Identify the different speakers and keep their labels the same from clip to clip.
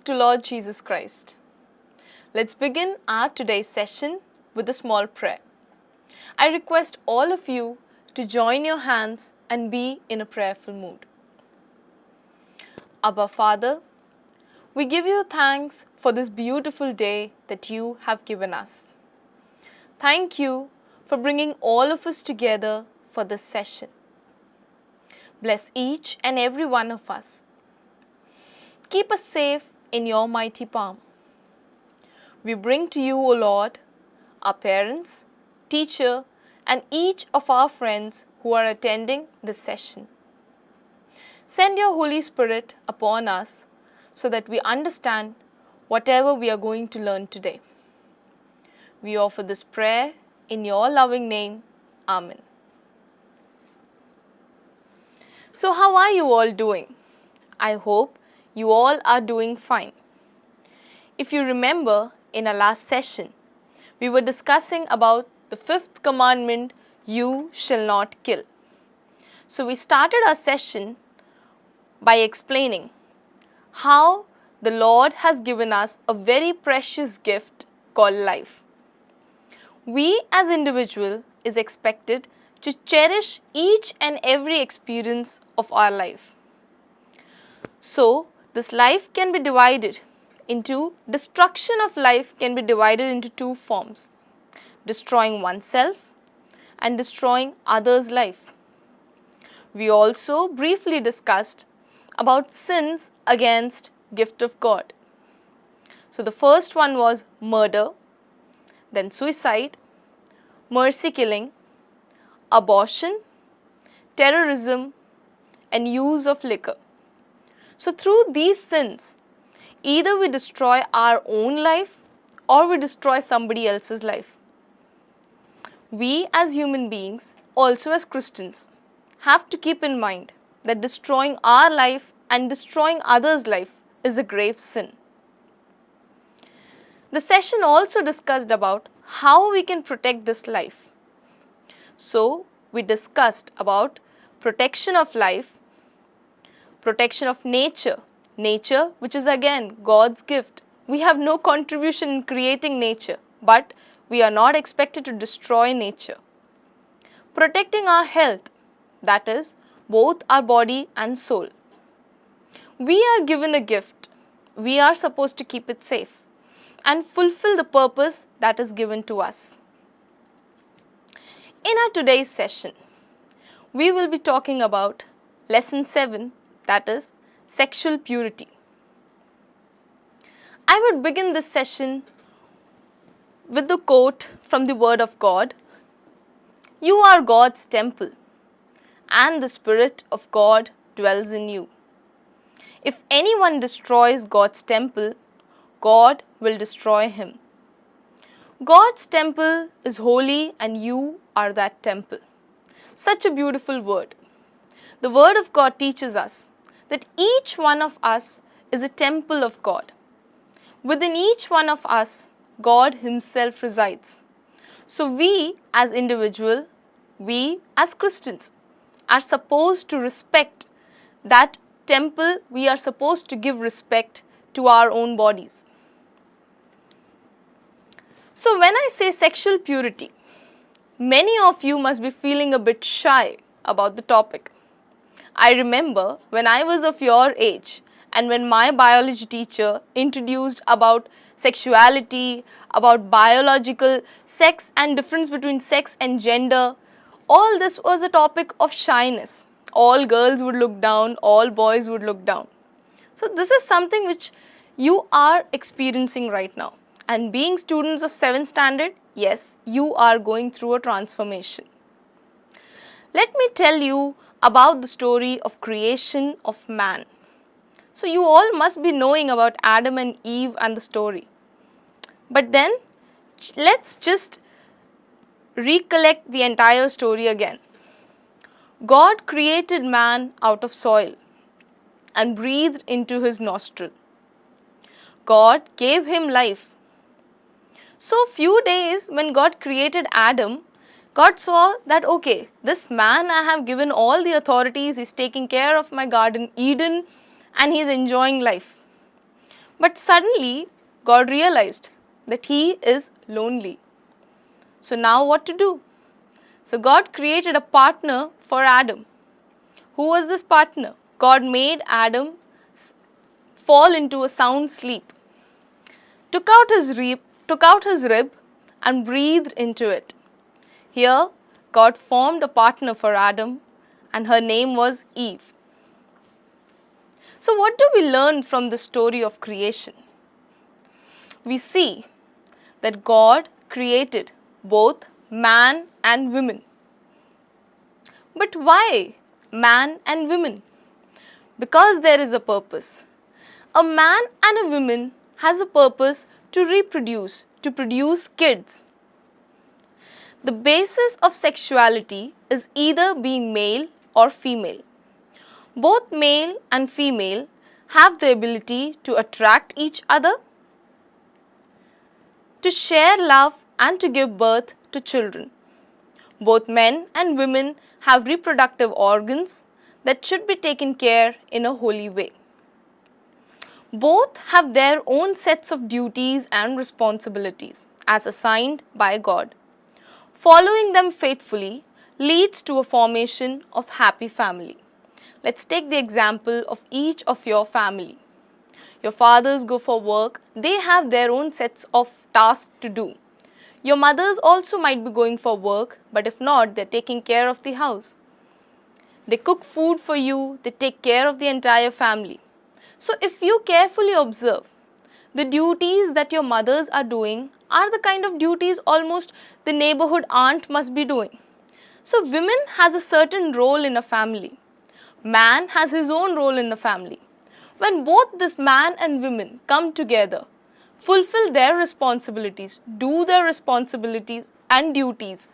Speaker 1: to Lord Jesus Christ. Let's begin our today's session with a small prayer. I request all of you to join your hands and be in a prayerful mood. Abba Father, we give you thanks for this beautiful day that you have given us. Thank you for bringing all of us together for this session. Bless each and every one of us. Keep us safe in your mighty palm. We bring to you, O Lord, our parents, teacher, and each of our friends who are attending this session. Send your Holy Spirit upon us so that we understand whatever we are going to learn today. We offer this prayer in your loving name. Amen. So how are you all doing? I hope you all are doing fine. If you remember, in our last session, we were discussing about the fifth commandment, you shall not kill. So we started our session by explaining how the Lord has given us a very precious gift called life. We as individual is expected to cherish each and every experience of our life. So this life can be divided into, destruction of life can be divided into two forms: destroying oneself and destroying others' life. We also briefly discussed about sins against gift of God. So the first one was murder, then suicide, mercy killing, abortion, terrorism, and use of liquor. So through these sins, either we destroy our own life or we destroy somebody else's life. We as human beings, also as Christians, have to keep in mind that destroying our life and destroying others' life is a grave sin. The session also discussed about how we can protect this life. So we discussed about protection of life, protection of nature, which is again God's gift. We have no contribution in creating nature, but we are not expected to destroy nature. Protecting our health, that is both our body and soul. We are given a gift. We are supposed to keep it safe and fulfill the purpose that is given to us. In our today's session, we will be talking about lesson 7, that is sexual purity. I would begin this session with the quote from the Word of God: "You are God's temple, and the Spirit of God dwells in you. If anyone destroys God's temple, God will destroy him." God's temple is holy and you are that temple. Such a beautiful word. The Word of God teaches us that each one of us is a temple of God. Within each one of us, God Himself resides. So we as individuals, we as Christians are supposed to respect that temple. We are supposed to give respect to our own bodies. So when I say sexual purity, many of you must be feeling a bit shy about the topic. I remember when I was of your age and when my biology teacher introduced about sexuality, about biological sex and difference between sex and gender, all this was a topic of shyness. All girls would look down, all boys would look down. So this is something which you are experiencing right now. And being students of 7th standard, yes, you are going through a transformation. Let me tell you about the story of creation of man. So you all must be knowing about Adam and Eve and the story. But then, let's just recollect the entire story again. God created man out of soil and breathed into his nostril. God gave him life. So few days when God created Adam, God saw that, okay, this man I have given all the authorities, he's taking care of my garden Eden and he's enjoying life. But suddenly, God realized that he is lonely. So now what to do? So God created a partner for Adam. Who was this partner? God made Adam fall into a sound sleep, took out his rib and breathed into it. Here, God formed a partner for Adam and her name was Eve. So what do we learn from the story of creation? We see that God created both man and woman. But why man and women? Because there is a purpose. A man and a woman has a purpose to reproduce, to produce kids. The basis of sexuality is either being male or female. Both male and female have the ability to attract each other, to share love and to give birth to children. Both men and women have reproductive organs that should be taken care in a holy way. Both have their own sets of duties and responsibilities as assigned by God. Following them faithfully leads to a formation of happy family. Let's take the example of each of your family. Your fathers go for work, they have their own sets of tasks to do. Your mothers also might be going for work, but if not, they're taking care of the house. They cook food for you, they take care of the entire family. So if you carefully observe, the duties that your mothers are doing are the kind of duties almost the neighborhood aunt must be doing. So women has a certain role in a family. Man has his own role in the family. When both this man and women come together, fulfill their responsibilities, do their responsibilities and duties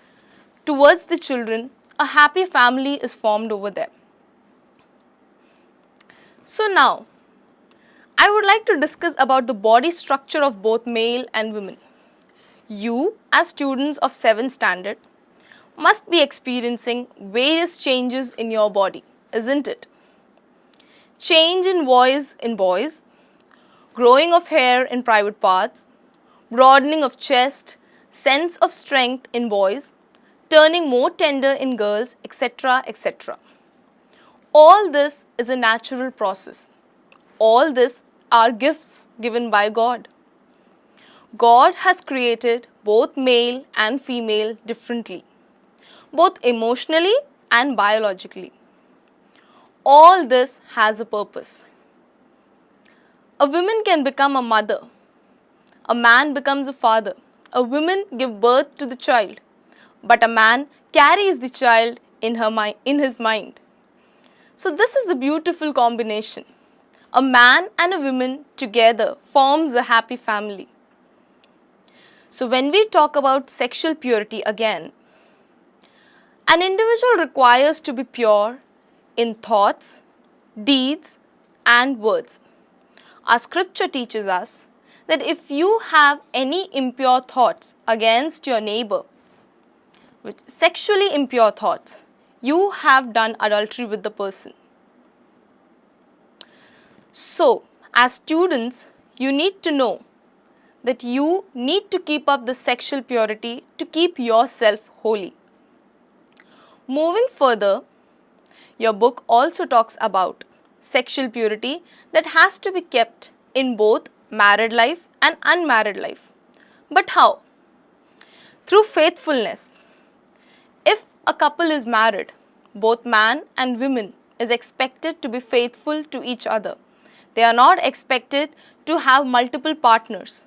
Speaker 1: towards the children, a happy family is formed over there. So now, I would like to discuss about the body structure of both male and women. You, as students of 7th standard, must be experiencing various changes in your body, isn't it? Change in voice in boys, growing of hair in private parts, broadening of chest, sense of strength in boys, turning more tender in girls, etc., etc. All this is a natural process. All this are gifts given by God. God has created both male and female differently, both emotionally and biologically. All this has a purpose. A woman can become a mother. A man becomes a father. A woman gives birth to the child. But a man carries the child in his mind. So this is a beautiful combination. A man and a woman together forms a happy family. So when we talk about sexual purity again, an individual requires to be pure in thoughts, deeds and words. Our scripture teaches us that if you have any impure thoughts against your neighbor, sexually impure thoughts, you have done adultery with the person. So, as students, you need to know that you need to keep up the sexual purity to keep yourself holy. Moving further, your book also talks about sexual purity that has to be kept in both married life and unmarried life. But how? Through faithfulness. If a couple is married, both man and woman is expected to be faithful to each other. They are not expected to have multiple partners.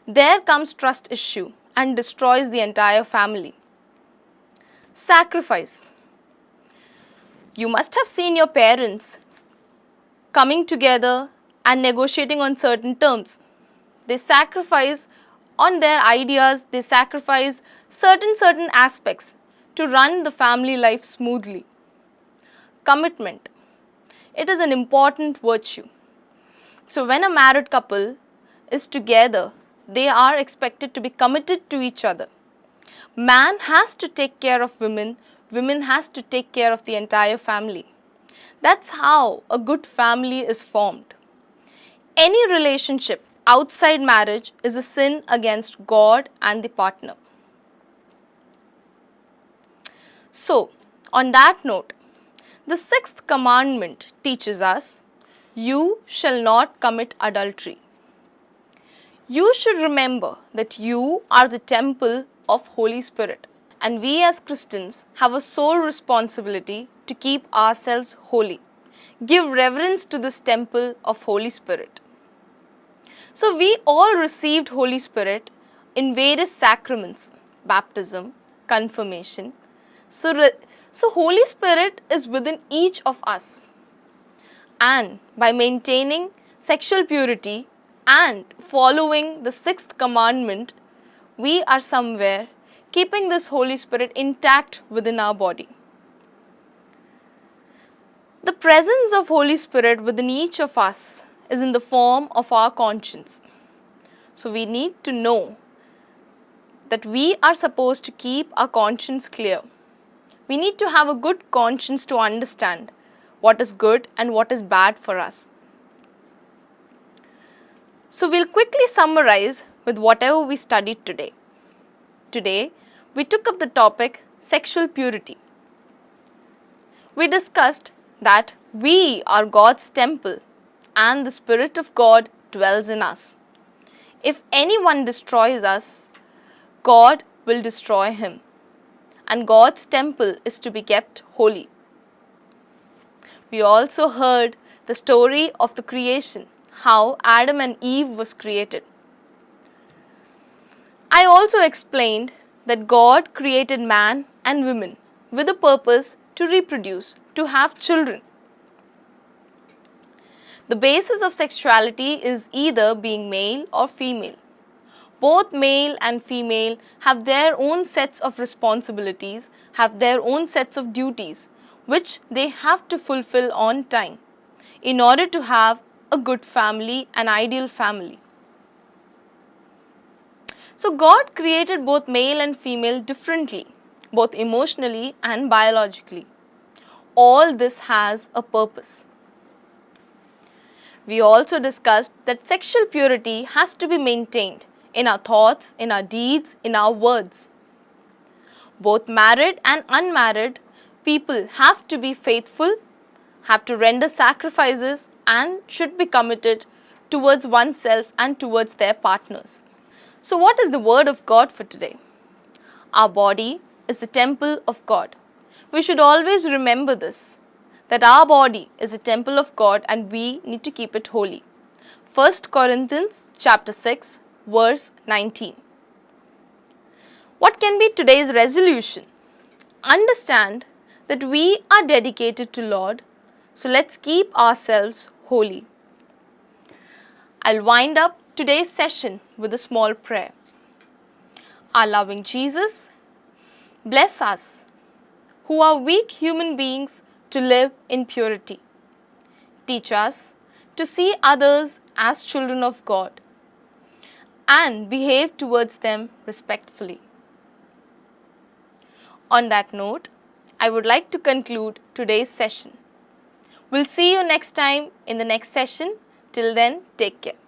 Speaker 1: There comes trust issue and destroys the entire family. Sacrifice. You must have seen your parents coming together and negotiating on certain terms. They sacrifice on their ideas, they sacrifice certain aspects to run the family life smoothly. Commitment. It is an important virtue. So when a married couple is together, they are expected to be committed to each other. Man has to take care of women, women has to take care of the entire family. That's how a good family is formed. Any relationship outside marriage is a sin against God and the partner. So, on that note, the sixth commandment teaches us, you shall not commit adultery. You should remember that you are the temple of Holy Spirit, and we as Christians have a sole responsibility to keep ourselves holy. Give reverence to this temple of Holy Spirit. So we all received Holy Spirit in various sacraments, baptism, confirmation. So Holy Spirit is within each of us. And by maintaining sexual purity and following the sixth commandment, we are somewhere keeping this Holy Spirit intact within our body. The presence of Holy Spirit within each of us is in the form of our conscience. So we need to know that we are supposed to keep our conscience clear. We need to have a good conscience to understand what is good and what is bad for us. So we'll quickly summarize with whatever we studied today. Today, we took up the topic sexual purity. We discussed that we are God's temple and the Spirit of God dwells in us. If anyone destroys us, God will destroy him, and God's temple is to be kept holy. We also heard the story of the creation, how Adam and Eve was created. I also explained that God created man and women with a purpose to reproduce, to have children. The basis of sexuality is either being male or female. Both male and female have their own sets of responsibilities, have their own sets of duties, which they have to fulfill on time in order to have a good family, an ideal family. So God created both male and female differently, both emotionally and biologically. All this has a purpose. We also discussed that sexual purity has to be maintained in our thoughts, in our deeds, in our words. Both married and unmarried people have to be faithful, have to render sacrifices, and should be committed towards oneself and towards their partners. So what is the word of God for today? Our body is the temple of God. We should always remember this, that our body is a temple of God and we need to keep it holy. 1 Corinthians chapter 6 verse 19. What can be today's resolution? Understand that we are dedicated to Lord, so let's keep ourselves holy. I'll wind up today's session with a small prayer. Our loving Jesus, bless us who are weak human beings to live in purity. Teach us to see others as children of God and behave towards them respectfully. On that note, I would like to conclude today's session. We'll see you next time in the next session. Till then, take care.